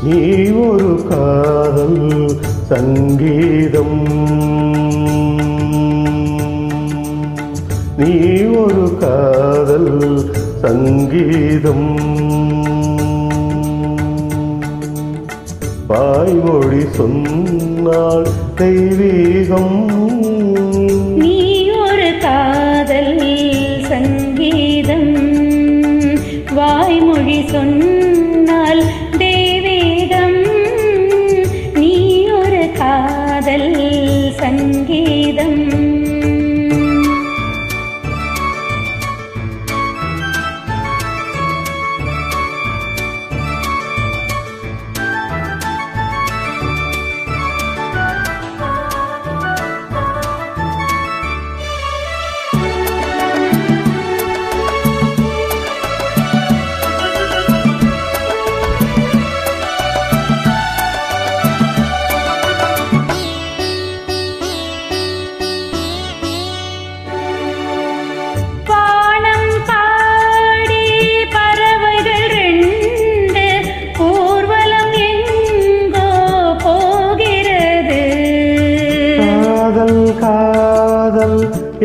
நீ ஒரு காதல் சங்கீதம், நீ ஒரு காதல் சங்கீதம். வாய்மொழி சொன்னால் தெய்வீகம், நீ ஒரு காதல் சங்கீதம். வாய்மொழி சொன்னால் தெய்வீகம், நீ ஒரு காதல் சங்கீதம்.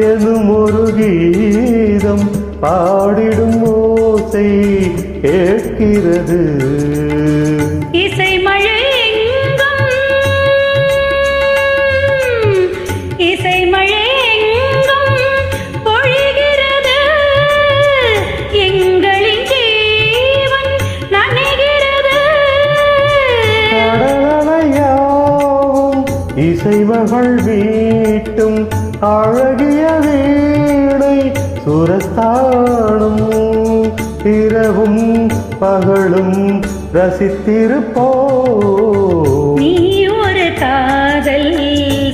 எனும் ஒரு கீதம் பாடிடும் ஓசை கேட்கிறது. இசை மழை எங்கும், இசை மழை எங்கும் பொழிகிறது. எங்களின் ஜீவன் நனைகிறது. கடலையாவும் இசைமகள் வீட்டும் அழகிய வீணை சுரத்தாடும். இரவும் பகலும் ரசித்திருப்போ. நீ ஒரு காதல்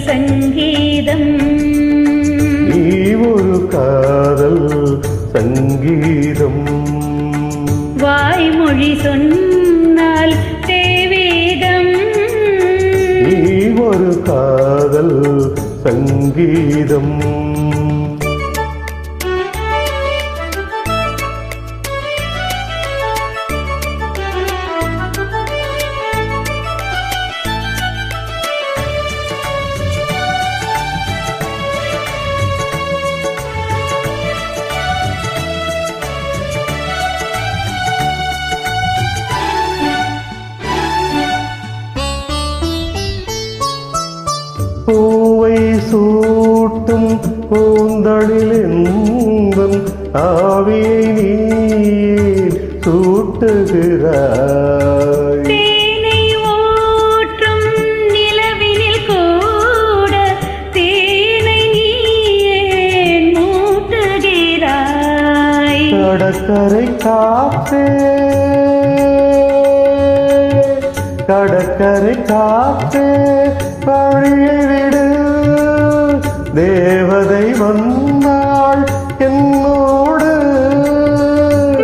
சங்கீதம், நீ ஒரு காதல் சங்கீதம். வாய்மொழி சொன்னால் தெய்வீகம், நீ ஒரு காதல் சங்கீதம். பூவை சூட்டும் பூந்தளில் என்பன் ஆவியை நீ சூட்டுகிறாய். தேனை ஊற்றும் நிலவினில் கூட தேனை நீ ஏன் மூட்டுகிறாய். கடற்கரை காற்றே, கடற்கரை காற்றே வழியை விடு. தேவதை வந்தாள் என்னோடு.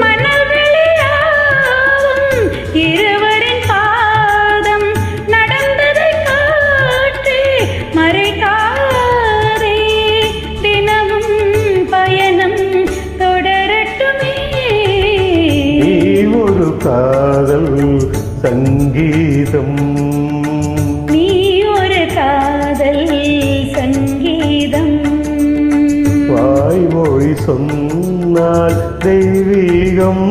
மணல் வெளியாகும் இருவரின் பாதம் நடந்ததை காற்றே மறைக்காதே. தினமும் பயணம் தொடரட்டுமே. நீ ஒரு காதல் சங்கீதம், நீ ஒரு காதல் சங்கீதம். வாய்மொழி சொன்னால் தெய்வீகம்.